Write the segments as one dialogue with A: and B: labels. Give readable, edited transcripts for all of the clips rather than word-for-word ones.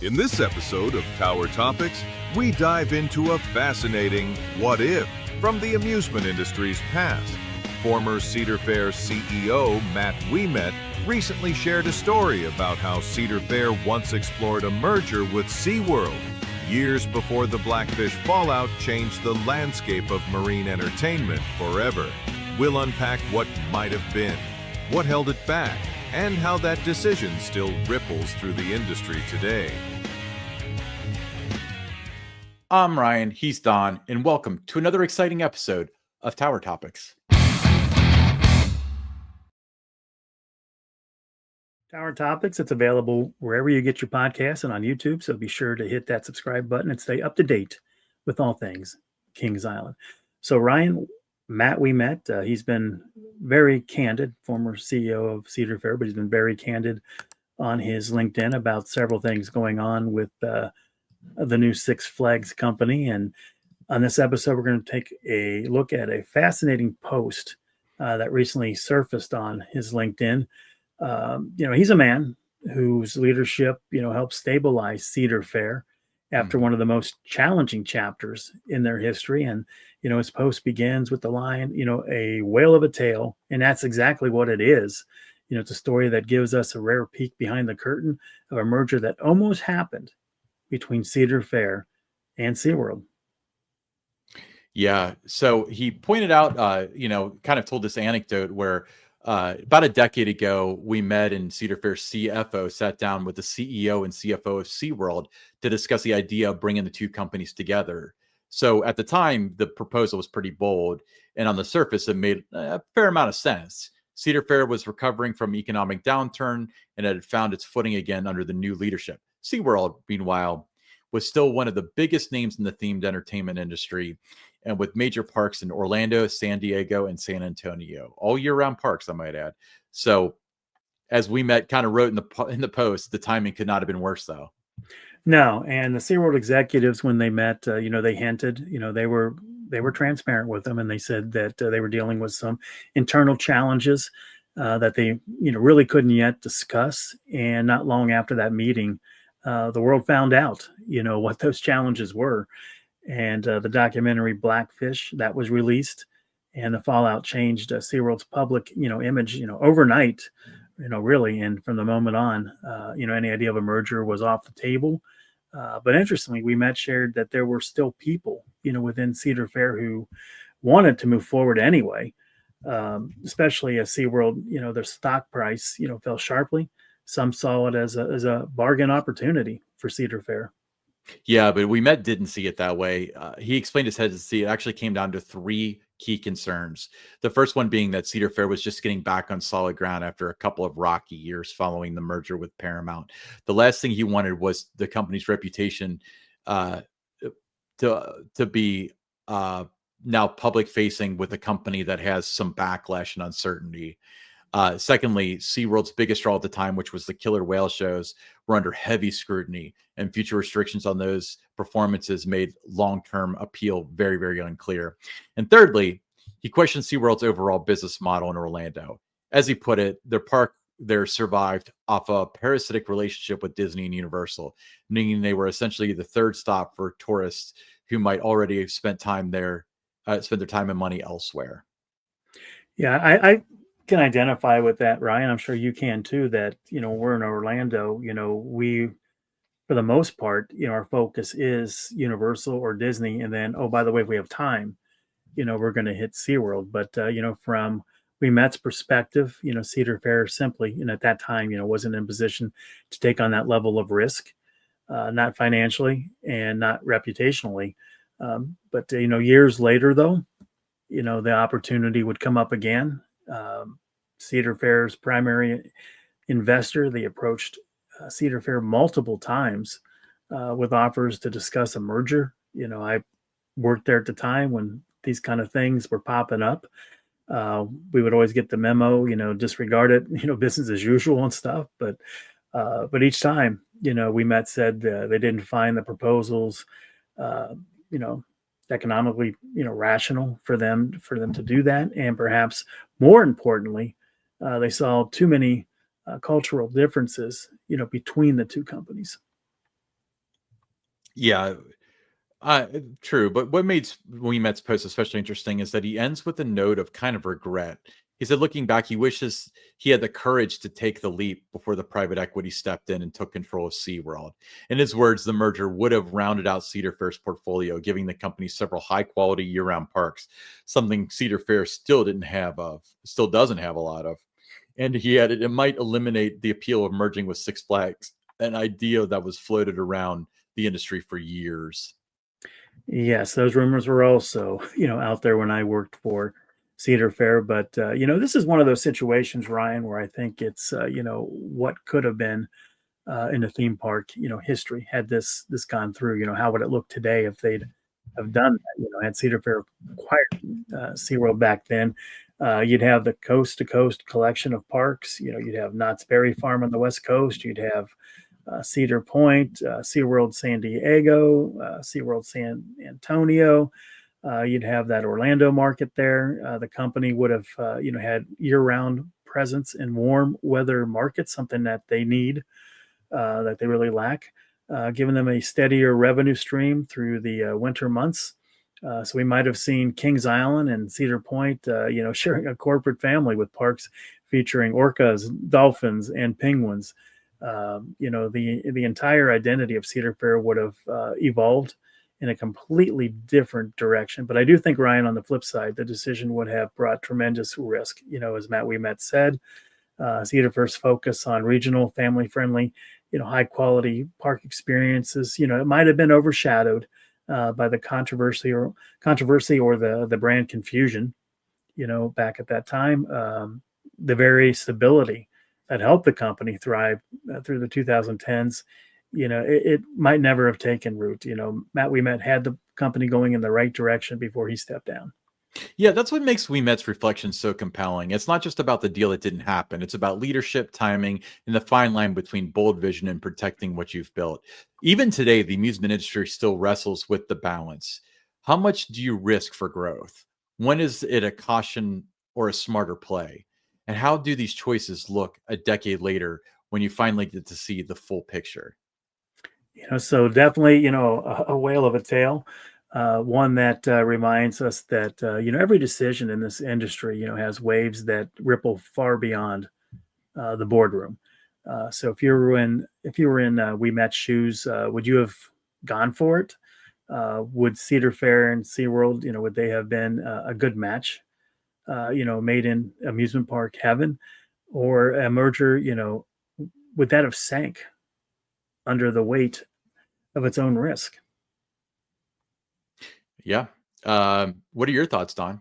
A: In this episode of Tower Topics, we dive into a fascinating what if from the amusement industry's past. Former Cedar Fair CEO Matt Ouimet recently shared a story about how Cedar Fair once explored a merger with SeaWorld, years before the Blackfish fallout changed the landscape of marine entertainment forever. We'll unpack what might have been, what held it back, and how that decision still ripples through the industry today.
B: I'm Ryan, he's Don, and welcome to another exciting episode of Tower Topics.
C: Tower Topics, it's available wherever you get your podcasts and on YouTube, so be sure to hit that subscribe button and stay up to date with all things Kings Island. So Ryan, Matt Ouimet, he's been very candid, former CEO of Cedar Fair, but he's been very candid on his LinkedIn about several things going on with the new Six Flags company. And on this episode, we're going to take a look at a fascinating post that recently surfaced on his LinkedIn. He's a man whose leadership, helped stabilize Cedar Fair after one of the most challenging chapters in their history. And, his post begins with the line, a whale of a tale. And that's exactly what it is. It's a story that gives us a rare peek behind the curtain of a merger that almost happened between Cedar Fair and SeaWorld.
B: Yeah, so he pointed out, kind of told this anecdote where about a decade ago, Ouimet and Cedar Fair CFO sat down with the CEO and CFO of SeaWorld to discuss the idea of bringing the two companies together. So at the time, the proposal was pretty bold, and on the surface, it made a fair amount of sense. Cedar Fair was recovering from economic downturn and had found its footing again under the new leadership. SeaWorld, meanwhile, was still one of the biggest names in the themed entertainment industry, and with major parks in Orlando, San Diego, and San Antonio, all year-round parks, I might add. So, as Ouimet kind of wrote in the post, the timing could not have been worse, though.
C: No, and the SeaWorld executives, when they met, they hinted, they were transparent with them, and they said that they were dealing with some internal challenges that they, really couldn't yet discuss. And not long after that meeting, the world found out, what those challenges were. And the documentary Blackfish that was released, and the fallout changed SeaWorld's public, image, overnight, really. And from the moment on, any idea of a merger was off the table. But interestingly, Ouimet shared that there were still people, within Cedar Fair who wanted to move forward anyway, especially as SeaWorld, their stock price, fell sharply. Some saw it as a bargain opportunity for Cedar Fair.
B: Yeah, but Ouimet didn't see it that way. He explained his hesitancy. It actually came down to three key concerns. The first one being that Cedar Fair was just getting back on solid ground after a couple of rocky years following the merger with Paramount. The last thing he wanted was the company's reputation to be now public facing with a company that has some backlash and uncertainty. Secondly, SeaWorld's biggest draw at the time, which was the killer whale shows, were under heavy scrutiny, and future restrictions on those performances made long-term appeal very, very unclear. And thirdly, he questioned SeaWorld's overall business model in Orlando. As he put it, their park there survived off a parasitic relationship with Disney and Universal, meaning they were essentially the third stop for tourists who might already have spent their time and money elsewhere.
C: Yeah, I can identify with that, Ryan. I'm sure you can too, that, we're in Orlando, we, for the most part, our focus is Universal or Disney. And then, oh, by the way, if we have time, we're going to hit SeaWorld. But, from Ouimet's perspective, Cedar Fair simply, at that time, wasn't in position to take on that level of risk, not financially and not reputationally. But years later, though, the opportunity would come up again. Cedar Fair's primary investor, they approached Cedar Fair multiple times with offers to discuss a merger. I worked there at the time when these kind of things were popping up. We would always get the memo, disregard it, business as usual and stuff. But each time, Ouimet said they didn't find the proposals, economically, rational for them to do that. And perhaps more importantly, they saw too many cultural differences, between the two companies.
B: Yeah, true. But what made Ouimet's post especially interesting is that he ends with a note of kind of regret. He said, looking back, he wishes he had the courage to take the leap before the private equity stepped in and took control of SeaWorld. In his words, the merger would have rounded out Cedar Fair's portfolio, giving the company several high-quality year-round parks, something Cedar Fair still doesn't have a lot of. And he added, it might eliminate the appeal of merging with Six Flags, an idea that was floated around the industry for years.
C: Yes, those rumors were also, out there when I worked for Cedar Fair. But this is one of those situations, Ryan, where I think it's what could have been in the theme park, history had this gone through. How would it look today if they'd have done that? Had Cedar Fair acquired SeaWorld back then, you'd have the coast to coast collection of parks. You'd have Knott's Berry Farm on the West Coast. You'd have Cedar Point, SeaWorld San Diego, SeaWorld San Antonio. You'd have that Orlando market there. The company would have, had year-round presence in warm weather markets, something that they need, that they really lack, giving them a steadier revenue stream through the winter months. So we might have seen Kings Island and Cedar Point, sharing a corporate family with parks featuring orcas, dolphins, and penguins. The entire identity of Cedar Fair would have evolved in a completely different direction. But I do think, Ryan, on the flip side, the decision would have brought tremendous risk. As Matt Ouimet said, Cedar Fair's focus on regional, family-friendly, high quality park experiences, it might have been overshadowed by the controversy or the brand confusion, back at that time. The very stability that helped the company thrive through the 2010s, it might never have taken root. Matt Ouimet had the company going in the right direction before he stepped down.
B: Yeah, that's what makes Ouimet's reflection so compelling. It's not just about the deal that didn't happen. It's about leadership, timing, and the fine line between bold vision and protecting what you've built. Even today, the amusement industry still wrestles with the balance. How much do you risk for growth? When is it a caution or a smarter play? And how do these choices look a decade later when you finally get to see the full picture?
C: So definitely, a whale of a tale. One that reminds us that every decision in this industry, has waves that ripple far beyond the boardroom. So if you were in Ouimet's shoes, would you have gone for it? Would Cedar Fair and SeaWorld, would they have been a good match? Made in amusement park heaven, or a merger, would that have sank under the weight of its own risk?
B: Yeah. What are your thoughts, Don?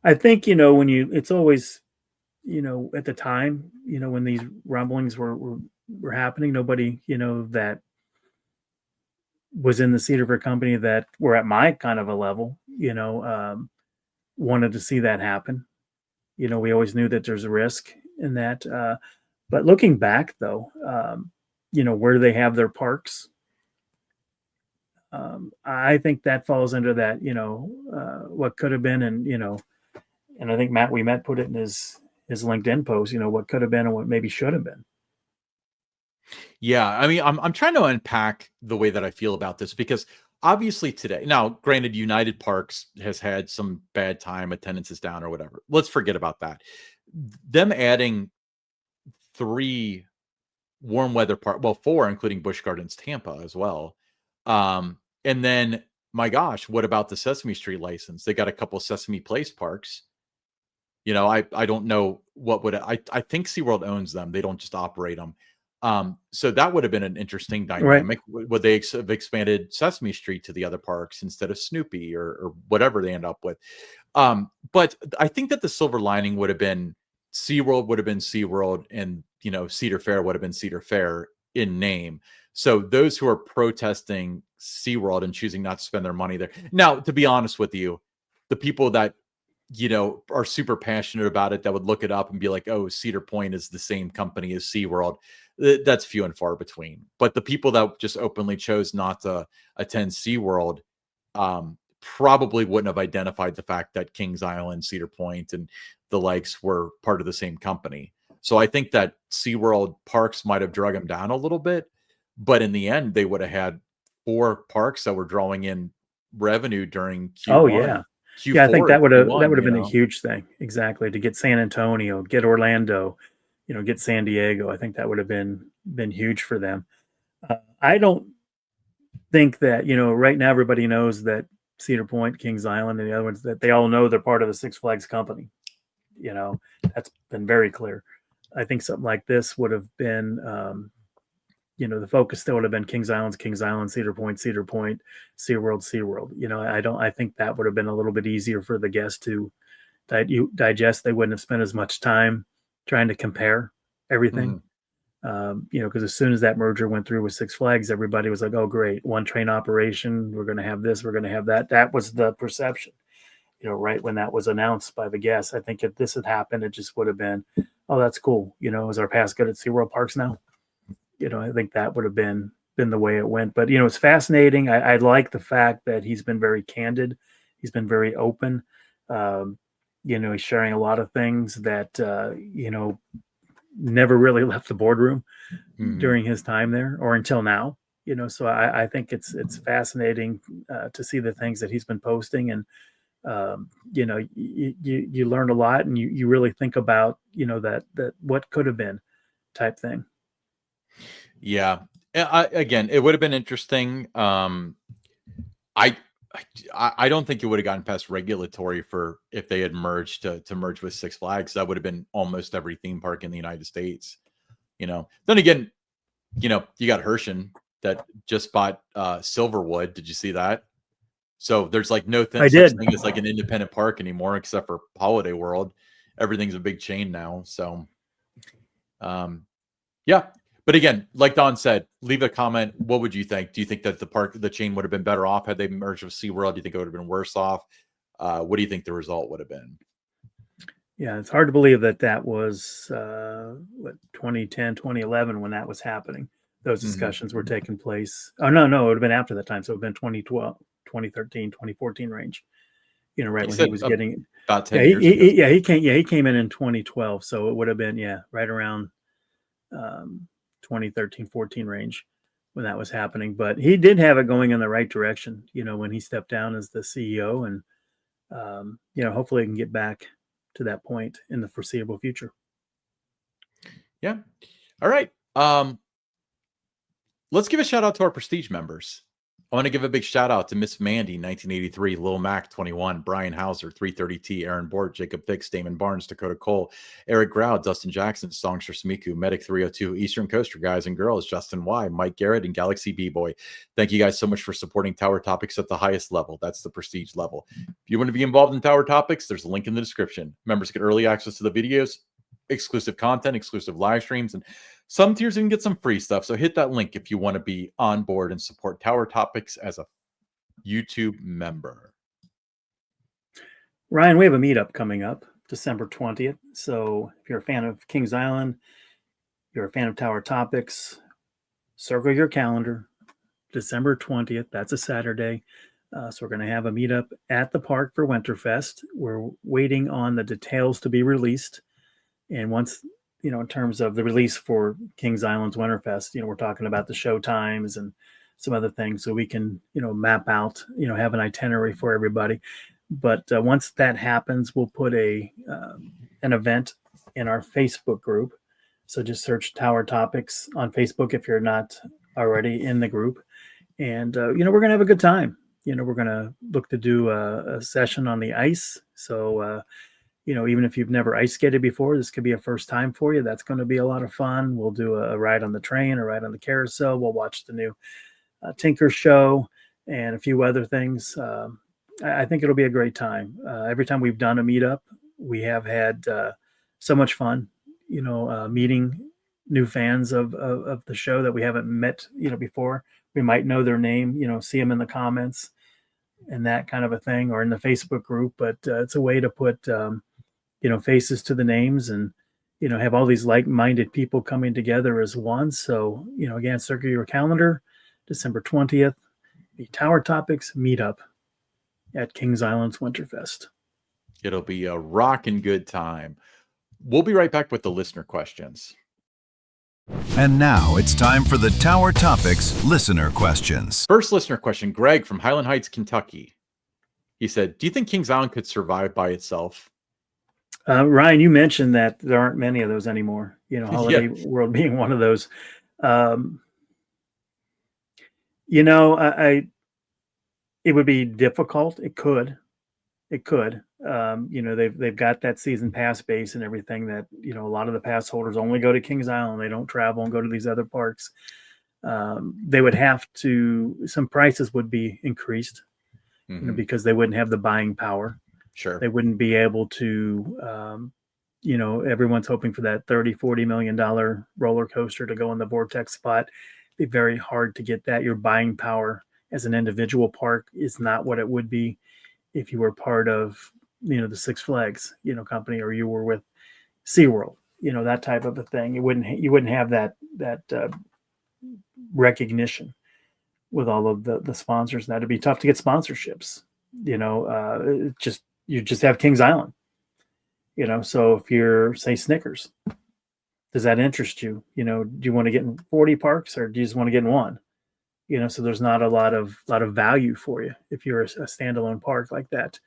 C: I think, it's always, at the time, when these rumblings were happening, nobody, that was in the Cedar Fair company that were at my kind of a level, wanted to see that happen. We always knew that there's a risk in that. But looking back, though, where do they have their parks? I think that falls under that, what could have been, and I think Matt Ouimet put it in his LinkedIn post, what could have been and what maybe should have been.
B: Yeah, I mean, I'm trying to unpack the way that I feel about this because obviously today, now granted, United Parks has had some bad time, attendance is down or whatever. Let's forget about that. Them adding 3 warm weather park, well, 4, including Busch Gardens, Tampa as well. And then, my gosh, what about the Sesame Street license? They got a couple Sesame Place parks. I don't know what would I think SeaWorld owns them. They don't just operate them. So that would have been an interesting dynamic. Right. Would they have expanded Sesame Street to the other parks instead of Snoopy or whatever they end up with? But I think that the silver lining would have been SeaWorld would have been SeaWorld and, Cedar Fair would have been Cedar Fair in name. So those who are protesting SeaWorld and choosing not to spend their money there. Now, to be honest with you, the people that are super passionate about it that would look it up and be like, oh, Cedar Point is the same company as SeaWorld. That's few and far between. But the people that just openly chose not to attend SeaWorld probably wouldn't have identified the fact that Kings Island, Cedar Point, and the likes were part of the same company. So I think that SeaWorld parks might have drug them down a little bit. But in the end, they would have had 4 parks that were drawing in revenue during
C: Oh
B: Q1,
C: yeah. Yeah, I think
B: Q4 and
C: that would
B: Q1,
C: have
B: you
C: been a
B: know?
C: huge thing. Exactly. To get San Antonio, get Orlando, get San Diego. I think that would have been huge for them. I don't think that, right now everybody knows that Cedar Point, Kings Island, and the other ones, that they all know they're part of the Six Flags company. That's been very clear. I think something like this would have been, the focus still would have been Kings Island, Cedar Point, SeaWorld, SeaWorld. I think that would have been a little bit easier for the guests to digest. They wouldn't have spent as much time trying to compare everything.
B: Mhm.
C: Because as soon as that merger went through with Six Flags, everybody was like, "Oh, great, one train operation. We're going to have this. We're going to have that." That was the perception. Right when that was announced by the guests. I think if this had happened, it just would have been, "Oh, that's cool." Is our pass good at SeaWorld parks now? I think that would have been the way it went. But it's fascinating. I like the fact that he's been very candid. He's been very open. He's sharing a lot of things that never really left the boardroom
B: Mhm.
C: during his time there or until now. So I think it's fascinating to see the things that he's been posting, and you learn a lot, and you really think about that what could have been type thing.
B: Yeah. Again, it would have been interesting. I I don't think it would have gotten past regulatory for if they had merged to merge with Six Flags. That would have been almost every theme park in the United States. Then again, you got Hershon that just bought Silverwood. Did you see that? So there's like no
C: I
B: such
C: did.
B: thing as like an independent park anymore, except for Holiday World. Everything's a big chain now. So, um, yeah. But again, like Don said, leave a comment. What would you think? Do you think that the chain would have been better off had they merged with SeaWorld? Do you think it would have been worse off? What do you think the result would have been?
C: Yeah, it's hard to believe that was 2010, 2011 when that was happening. Those
B: Mhm.
C: discussions were taking place. Oh, no, it would have been after that time. So it would have been 2012, 2013, 2014 range. Right
B: He
C: when he
B: said
C: was getting.
B: about
C: Yeah,
B: 10 years ago.
C: he came in 2012. So it would have been, right around 2013, 14 range when that was happening. But he did have it going in the right direction, when he stepped down as the CEO, and hopefully he can get back to that point in the foreseeable future.
B: Yeah. All right. Let's give a shout out to our Prestige members. I want to give a big shout out to Miss Mandy, 1983, Lil Mac, 21, Brian Hauser, 330T, Aaron Bort, Jacob Fix, Damon Barnes, Dakota Cole, Eric Grau, Dustin Jackson, Songster Smiku, Medic 302, Eastern Coaster Guys and Girls, Justin Y, Mike Garrett, and Galaxy B-Boy. Thank you guys so much for supporting Tower Topics at the highest level. That's the Prestige level. If you want to be involved in Tower Topics, there's a link in the description. Members get early access to the videos, exclusive content, exclusive live streams, and some tiers you can get some free stuff. So hit that link if you want to be on board and support Tower Topics as a YouTube member.
C: Ryan, we have a meetup coming up December 20th. So if you're a fan of Kings Island, you're a fan of Tower Topics, circle your calendar. December 20th, that's a Saturday. So we're going to have a meetup at the park for Winterfest. We're waiting on the details to be released. And once, in terms of the release for Kings Island's Winterfest, we're talking about the show times and some other things, so we can, map out, have an itinerary for everybody. But once that happens, we'll put an event in our Facebook group. So just search Tower Topics on Facebook if you're not already in the group. And, we're going to have a good time. We're going to look to do a session on the ice. So, even if you've never ice skated before, this could be a first time for you. That's going to be a lot of fun. We'll do a ride on the train, a ride on the carousel. We'll watch the new Tinker show and a few other things. I think it'll be a great time. Every time we've done a meetup, we have had so much fun, meeting new fans of the show that we haven't met, before. We might know their name, see them in the comments and that kind of a thing, or in the Facebook group. But it's a way to put, faces to the names, and, have all these like-minded people coming together as one. So, again, circle your calendar, December 20th, the Tower Topics meetup at Kings Island's Winterfest.
B: It'll be a rockin' good time. We'll be right back with the listener questions.
A: And now it's time for the Tower Topics listener questions.
B: First listener question, Greg from Highland Heights, Kentucky. He said, do you think Kings Island could survive by itself?
C: Ryan, you mentioned that there aren't many of those anymore, Holiday
B: Yeah.
C: World being one of those. I it would be difficult. It could. They've got that season pass base and everything that, a lot of the pass holders only go to Kings Island. They don't travel and go to these other parks. They would have to, some prices would be increased, because they wouldn't have the buying power.
B: Sure.
C: They wouldn't be able to, everyone's hoping for that $30-40 million roller coaster to go in the Vortex spot. It'd be very hard to get that. Your buying power as an individual park is not what it would be if you were part of, the Six Flags, company, or you were with SeaWorld, that type of a thing. You wouldn't have that recognition with all of the sponsors. That'd be tough to get sponsorships. You just have Kings Island. So if you're, say, Snickers, does that interest you? Do you want to get in 40 parks, or do you just want to get in one? So there's not a lot of value for you if you're a standalone park like that,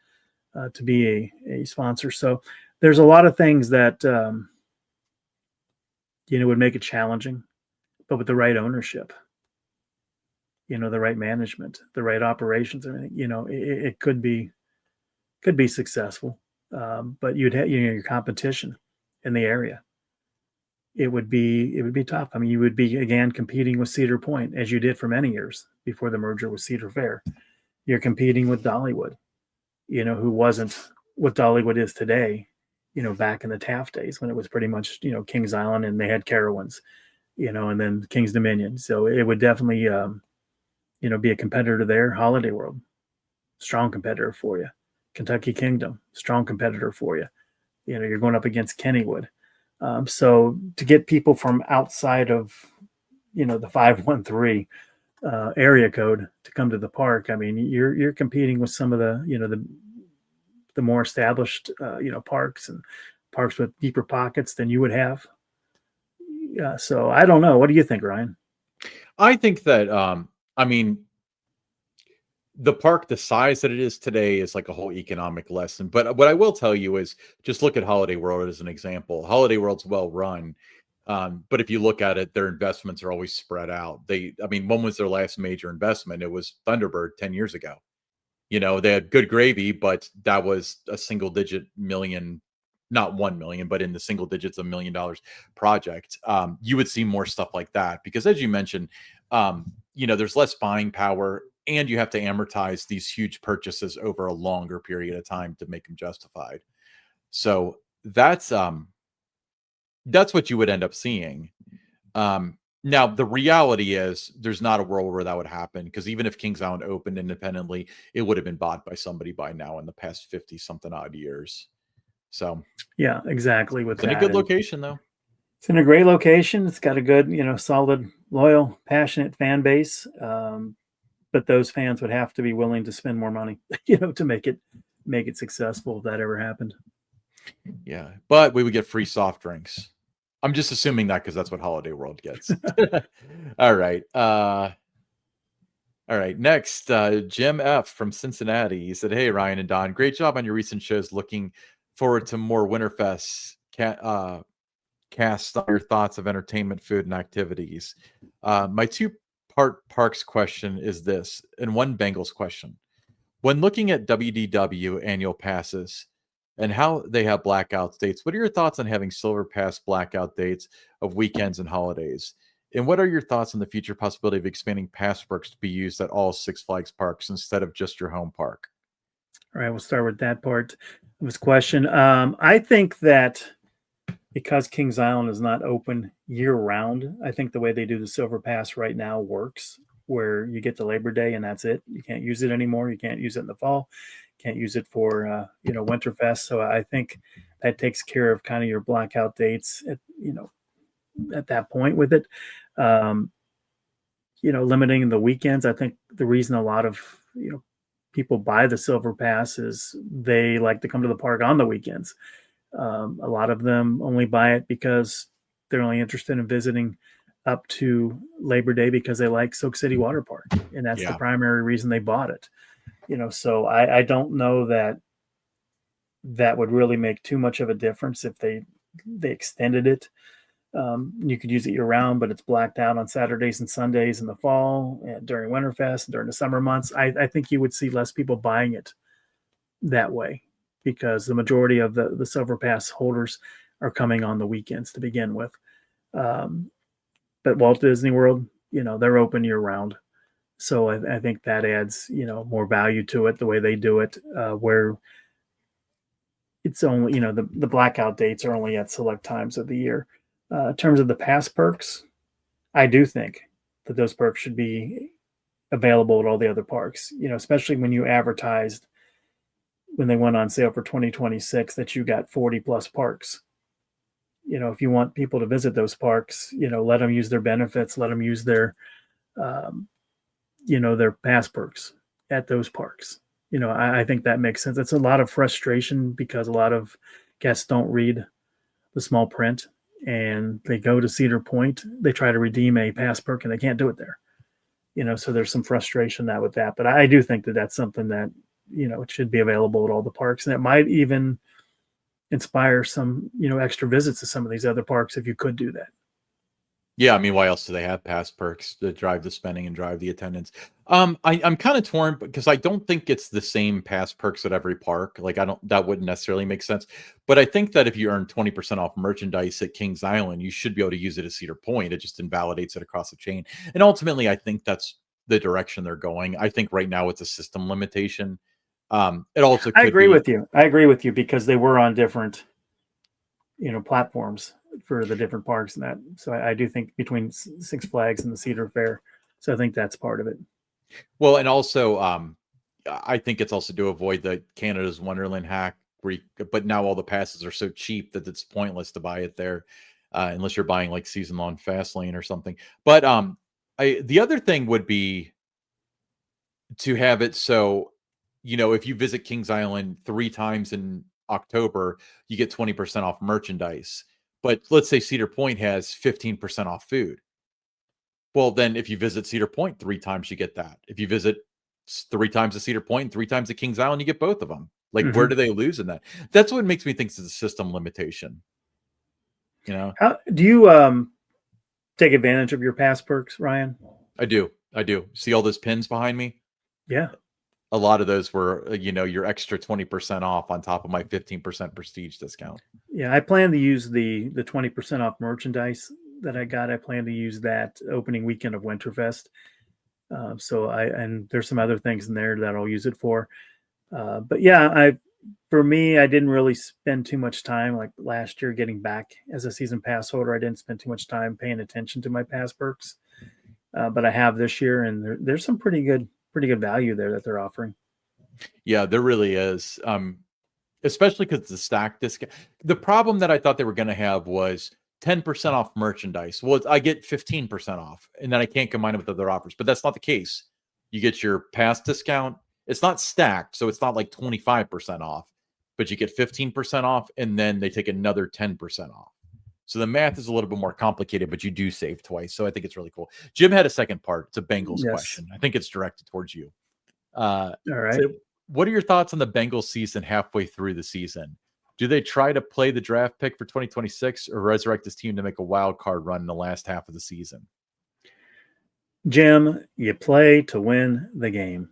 C: to be a sponsor. So there's a lot of things that would make it challenging, but with the right ownership, the right management, the right operations, everything, it could be successful. But you'd have your competition in the area. It would be tough. I mean, you would be again competing with Cedar Point, as you did for many years before the merger with Cedar Fair. You're competing with Dollywood, who wasn't what Dollywood is today, back in the Taft days when it was pretty much, Kings Island, and they had Carowinds, and then Kings Dominion. So it would definitely, be a competitor there. Holiday World, strong competitor for you. Kentucky Kingdom, strong competitor for you. You're going up against Kennywood. So to get people from outside of, the 513 area code to come to the park, I mean, you're competing with some of the, the more established, parks, and parks with deeper pockets than you would have. So I don't know. What do you think, Ryan?
B: I think that, the park, the size that it is today, is like a whole economic lesson. But what I will tell you is, just look at Holiday World as an example. Holiday World's well run. But if you look at it, their investments are always spread out. When was their last major investment? It was Thunderbird 10 years ago. They had Good Gravy, but that was a single digit million, not 1 million, but in the single digits of $1 million project. You would see more stuff like that because, as you mentioned, there's less buying power, and you have to amortize these huge purchases over a longer period of time to make them justified. So that's what you would end up seeing. Now, the reality is there's not a world where that would happen, because even if Kings Island opened independently, it would have been bought by somebody by now in the past 50 something odd years. So
C: yeah, exactly. With
B: it's in a good location, though.
C: It's in a great location. It's got a good, solid, loyal, passionate fan base. But those fans would have to be willing to spend more money, to make it successful if that ever happened.
B: Yeah, but we would get free soft drinks. I'm just assuming that because that's what Holiday World gets. All right. Next, Jim F. from Cincinnati. He said, "Hey, Ryan and Don, great job on your recent shows. Looking forward to more Winterfest cast on your thoughts of entertainment, food, and activities. My two-part parks question is this, and one Bengals question. When looking at WDW annual passes and how they have blackout dates, what are your thoughts on having Silver Pass blackout dates of weekends and holidays? And what are your thoughts on the future possibility of expanding passbooks to be used at all Six Flags parks instead of just your home park?"
C: All right, we'll start with that part of his question. I think that because Kings Island is not open year round, I think the way they do the Silver Pass right now works, where you get to Labor Day and that's it. You can't use it anymore. You can't use it in the fall. Can't use it for, Winterfest. So I think that takes care of kind of your blackout dates at that point with it. Limiting the weekends. I think the reason a lot of, people buy the Silver Pass is they like to come to the park on the weekends. A lot of them only buy it because they're only interested in visiting up to Labor Day because they like Soak City Water Park, and that's the primary reason they bought it. So I don't know that would really make too much of a difference if they extended it. You could use it year round, but it's blacked out on Saturdays and Sundays in the fall and during Winterfest and during the summer months. I think you would see less people buying it that way because the majority of the Silver Pass holders are coming on the weekends to begin with. But Walt Disney World, they're open year round. So I think that adds, more value to it the way they do it, where it's only, the blackout dates are only at select times of the year. In terms of the pass perks, I do think that those perks should be available at all the other parks, especially when you advertised when they went on sale for 2026 that you got 40 plus parks. If you want people to visit those parks, let them use their benefits, let them use their, their pass perks at those parks. I think that makes sense. It's a lot of frustration because a lot of guests don't read the small print and they go to Cedar Point. They try to redeem a pass perk and they can't do it there. So there's some frustration with that. But I do think that that's something that, it should be available at all the parks. And it might even inspire some, extra visits to some of these other parks if you could do that.
B: Yeah, I mean, why else do they have pass perks to drive the spending and drive the attendance? I'm kind of torn because I don't think it's the same pass perks at every park. Like, that wouldn't necessarily make sense. But I think that if you earn 20% off merchandise at Kings Island, you should be able to use it at Cedar Point. It just invalidates it across the chain. And ultimately, I think that's the direction they're going. I think right now it's a system limitation. It also could
C: I agree with you because they were on different, platforms for the different parks and that. So I do think between Six Flags and the Cedar Fair. So I think that's part of it.
B: Well, and also, I think it's also to avoid the Canada's Wonderland hack, but now all the passes are so cheap that it's pointless to buy it there, unless you're buying like season long fast lane or something. But the other thing would be to have it so, if you visit Kings Island 3 times in October, you get 20% off merchandise. But let's say Cedar Point has 15% off food. Well, then if you visit Cedar Point 3 times, you get that. If you visit 3 times at Cedar Point, 3 times at Kings Island, you get both of them. Like, where do they lose in that? That's what makes me think it's a system limitation.
C: How do you take advantage of your pass perks, Ryan?
B: I do. See all those pins behind me?
C: Yeah.
B: A lot of those were, your extra 20% off on top of my 15% prestige discount.
C: Yeah, I plan to use the 20% off merchandise that I got. I plan to use that opening weekend of Winterfest. And there's some other things in there that I'll use it for. But yeah, for me, I didn't really spend too much time like last year getting back as a season pass holder. I didn't spend too much time paying attention to my pass perks. But I have this year, and there's some pretty good value there that they're offering.
B: Yeah, there really is. Especially because the stack discount. The problem that I thought they were going to have was 10% off merchandise. Well, I get 15% off, and then I can't combine it with other offers. But that's not the case. You get your pass discount. It's not stacked, so it's not like 25% off, but you get 15% off, and then they take another 10% off. So the math is a little bit more complicated, but you do save twice. So I think it's really cool. Jim had a second part. It's a Bengals question. I think it's directed towards you.
C: All right.
B: So what are your thoughts on the Bengals season halfway through the season? Do they try to play the draft pick for 2026 or resurrect this team to make a wild card run in the last half of the season?
C: Jim, you play to win the game.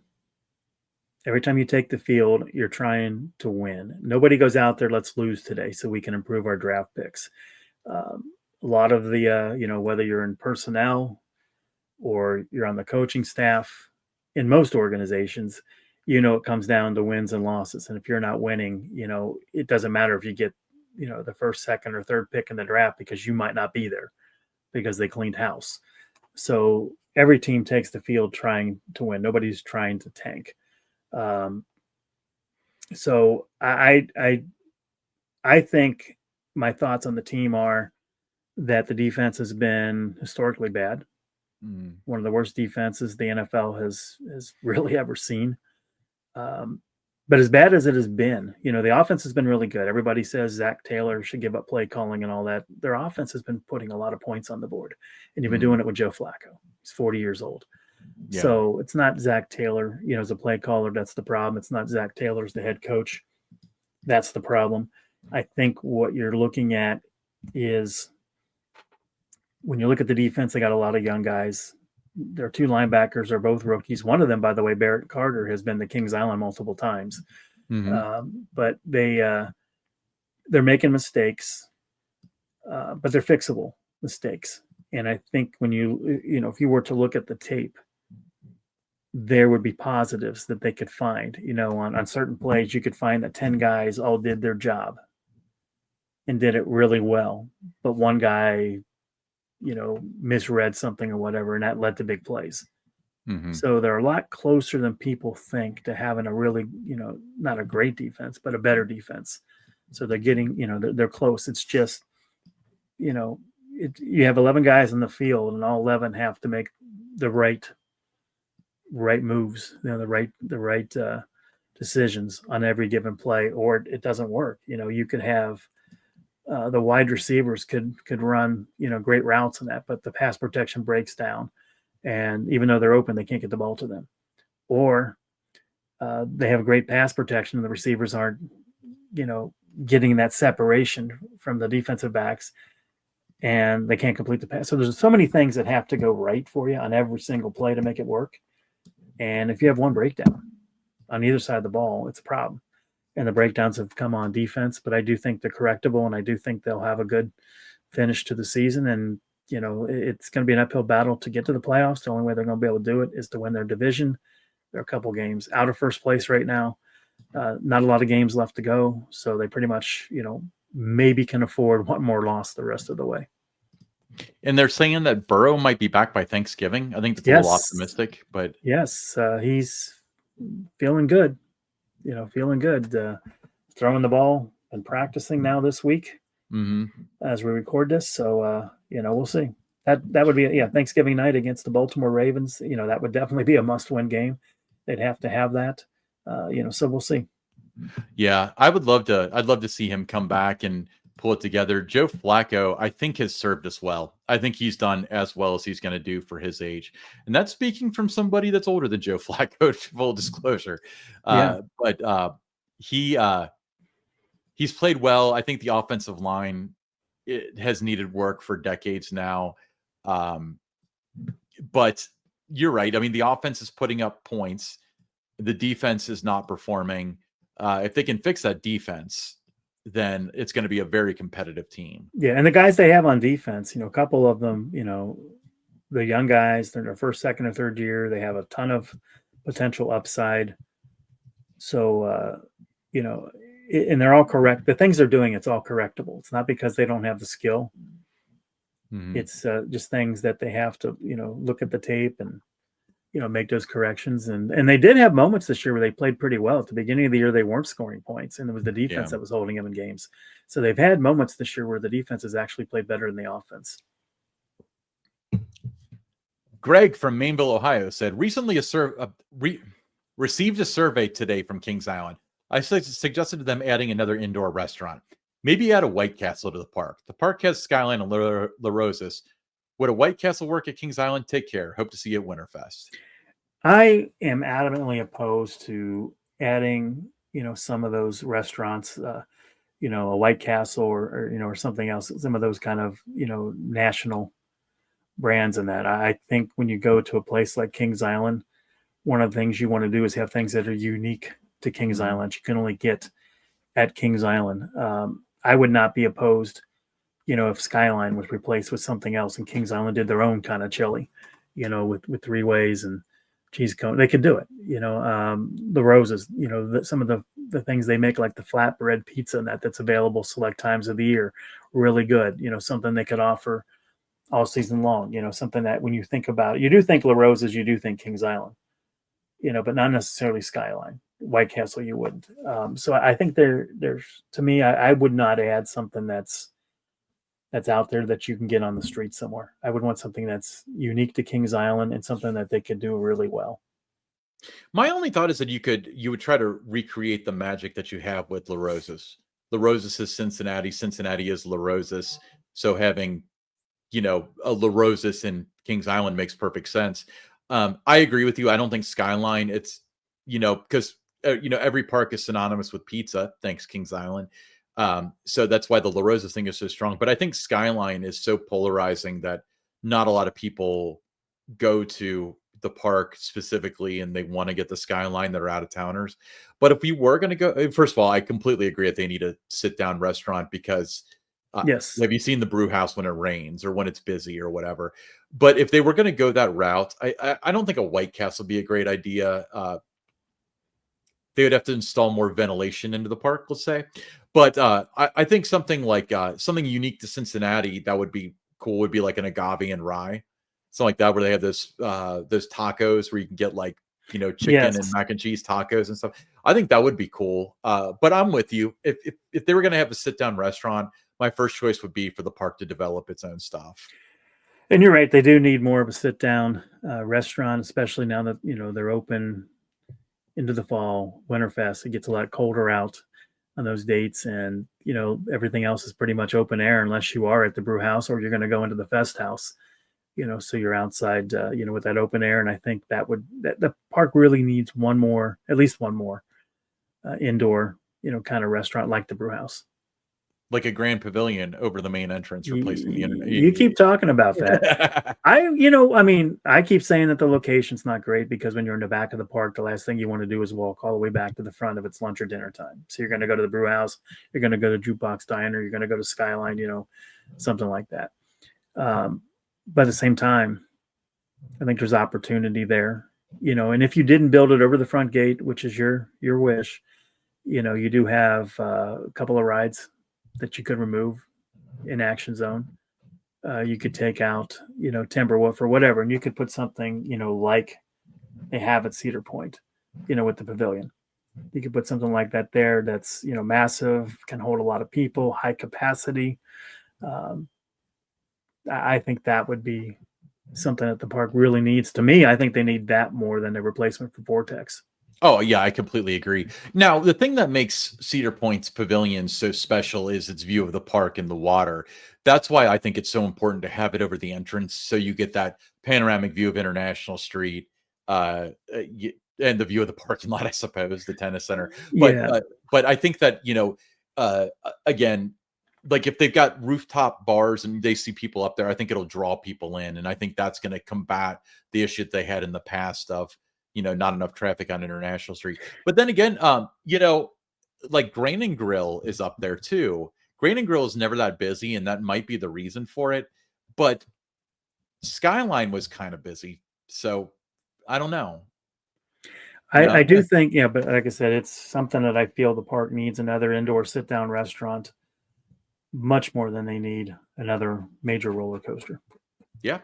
C: Every time you take the field, you're trying to win. Nobody goes out there, let's lose today so we can improve our draft picks. A lot of the, whether you're in personnel or you're on the coaching staff, in most organizations, it comes down to wins and losses. And if you're not winning, it doesn't matter if you get, the first, second, or third pick in the draft because you might not be there because they cleaned house. So every team takes the field trying to win. Nobody's trying to tank. So I think my thoughts on the team are that the defense has been historically bad. One of the worst defenses the NFL has really ever seen. But as bad as it has been, the offense has been really good. Everybody says Zach Taylor should give up play calling and all that. Their offense has been putting a lot of points on the board, and you've been doing it with Joe Flacco. He's 40 years old.
B: Yeah.
C: So it's not Zach Taylor, as a play caller. That's the problem. It's not Zach Taylor as the head coach. That's the problem. I think what you're looking at is when you look at the defense, they got a lot of young guys. Their two linebackers are both rookies. One of them, by the way, Barrett Carter, has been to Kings Island multiple times. But they're making mistakes, but they're fixable mistakes. And I think when if you were to look at the tape, there would be positives that they could find. On certain plays, you could find that 10 guys all did their job and did it really well, but one guy misread something or whatever, and that led to big plays. So they're a lot closer than people think to having a really, not a great defense, but a better defense. So they're getting, they're close. It's just, you have 11 guys in the field, and all 11 have to make the right moves, the right decisions on every given play, or it doesn't work. You could have the wide receivers could run, great routes in that, but the pass protection breaks down. And even though they're open, they can't get the ball to them. Or they have great pass protection, and the receivers aren't, getting that separation from the defensive backs, and they can't complete the pass. So there's so many things that have to go right for you on every single play to make it work. And if you have one breakdown on either side of the ball, it's a problem. And the breakdowns have come on defense, but I do think they're correctable, and I do think they'll have a good finish to the season. And, it's going to be an uphill battle to get to the playoffs. The only way they're going to be able to do it is to win their division. They're a couple games out of first place right now. Not a lot of games left to go. So they pretty much, maybe can afford one more loss the rest of the way.
B: And they're saying that Burrow might be back by Thanksgiving. I think that's a little optimistic, but
C: yes, he's feeling good. Feeling good. Throwing the ball and practicing now this week as we record this. So, we'll see. That would be Thanksgiving night against the Baltimore Ravens. That would definitely be a must-win game. They'd have to have that. So we'll see.
B: Yeah, I'd love to see him come back and pull it together. Joe Flacco, I think, has served us well. I think he's done as well as he's going to do for his age. And that's speaking from somebody that's older than Joe Flacco, full disclosure. But he's played well. I think the offensive line, it has needed work for decades now. But you're right. I mean, the offense is putting up points. The defense is not performing. If they can fix that defense, then it's going to be a very competitive team.
C: Yeah, and the guys they have on defense, a couple of them, the young guys, they're in their first, second, or third year. They have a ton of potential upside. So, and they're all correct. The things they're doing, it's all correctable. It's not because they don't have the skill. It's just things that they have to, look at the tape and, make those corrections. And they did have moments this year where they played pretty well. At the beginning of the year, they weren't scoring points, and it was the defense that was holding them in games. So they've had moments this year where the defense has actually played better than the offense.
B: Greg from Mainville, Ohio said, recently received a survey today from Kings Island. I suggested to them adding another indoor restaurant. Maybe add a White Castle to the park. The park has Skyline and La Rosas. Would a White Castle work at Kings Island? Take care. Hope to see you at Winterfest.
C: I am adamantly opposed to adding, some of those restaurants, a White Castle or something else, some of those kind of, national brands in that. I think when you go to a place like Kings Island, one of the things you want to do is have things that are unique to Kings Island. You can only get at Kings Island. I would not be opposed, if Skyline was replaced with something else and Kings Island did their own kind of chili, with three ways and cheese cone. They could do it, the Roses, some of the things they make, like the flatbread pizza and that's available select times of the year, really good, something they could offer all season long, something that when you think about it, you do think La Roses, you do think Kings Island, but not necessarily Skyline. White Castle, you wouldn't. So I think there's to me, I would not add something that's out there that you can get on the street somewhere. I would want something that's unique to Kings Island and something that they could do really well.
B: My only thought is that you would try to recreate the magic that you have with La Rosa's. La Rosa's is Cincinnati. Cincinnati is La Rosa's. So having, a La Rosa's in Kings Island makes perfect sense. I agree with you. I don't think Skyline. It's because every park is synonymous with pizza. Thanks Kings Island. So that's why the La Rosa's thing is so strong. But I think Skyline is so polarizing that not a lot of people go to the park specifically and they want to get the Skyline that are out of towners. But if we were going to go, first of all, I completely agree that they need a sit down restaurant because
C: Yes.
B: have you seen the brew house when it rains or when it's busy or whatever? But if they were going to go that route, I don't think a White Castle would be a great idea. They would have to install more ventilation into the park, let's say. But I think something like something unique to Cincinnati that would be cool would be like an agave and rye, something like that, where they have those tacos where you can get like chicken and
C: Yes.
B: mac and cheese tacos and stuff. I think that would be cool. But I'm with you. If they were going to have a sit down restaurant, my first choice would be for the park to develop its own stuff.
C: And you're right. They do need more of a sit down restaurant, especially now that, they're open into the fall, Winterfest. It gets a lot colder out on those dates. And, everything else is pretty much open air unless you are at the brew house or you're going to go into the fest house, so you're outside, with that open air. And I think that the park really needs at least one more indoor, kind of restaurant like the brew house.
B: Like a grand pavilion over the main entrance, replacing the internet.
C: You keep talking about that. I keep saying that the location's not great because when you're in the back of the park, the last thing you want to do is walk all the way back to the front if it's lunch or dinner time. So you're going to go to the brew house, you're going to go to Jukebox Diner, you're going to go to Skyline, something like that. But at the same time, I think there's opportunity there, and if you didn't build it over the front gate, which is your wish, you do have a couple of rides that you could remove in Action Zone. You could take out, Timberwolf or whatever, and you could put something, like they have at Cedar Point, with the pavilion. You could put something like that there that's, massive, can hold a lot of people, high capacity. I think that would be something that the park really needs. To me, I think they need that more than a replacement for Vortex.
B: Oh, yeah, I completely agree. Now, the thing that makes Cedar Point's pavilion so special is its view of the park and the water. That's why I think it's so important to have it over the entrance so you get that panoramic view of International Street and the view of the parking lot, I suppose, the tennis center. But I think that, again, like if they've got rooftop bars and they see people up there, I think it'll draw people in. And I think that's going to combat the issue that they had in the past of, not enough traffic on International Street. But then again, like Grain and Grill is up there too. Grain and Grill is never that busy, and that might be the reason for it. But Skyline was kind of busy. So I don't know.
C: I do think, but like I said, it's something that I feel the park needs another indoor sit-down restaurant much more than they need another major roller coaster.
B: Yeah.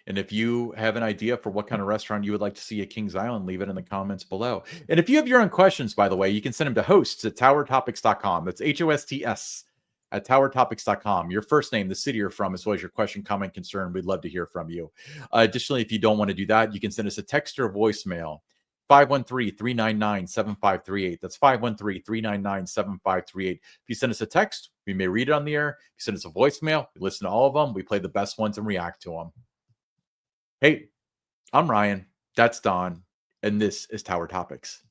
B: And if you have an idea for what kind of restaurant you would like to see at Kings Island, leave it in the comments below. And if you have your own questions, by the way, you can send them to hosts@towertopics.com. That's HOSTS at towertopics.com. Your first name, the city you're from, as well as your question, comment, concern. We'd love to hear from you. Additionally, if you don't want to do that, you can send us a text or a voicemail. 513-399-7538. That's 513-399-7538. If you send us a text, we may read it on the air. If you send us a voicemail, we listen to all of them. We play the best ones and react to them. Hey, I'm Ryan. That's Don. And this is Tower Topics.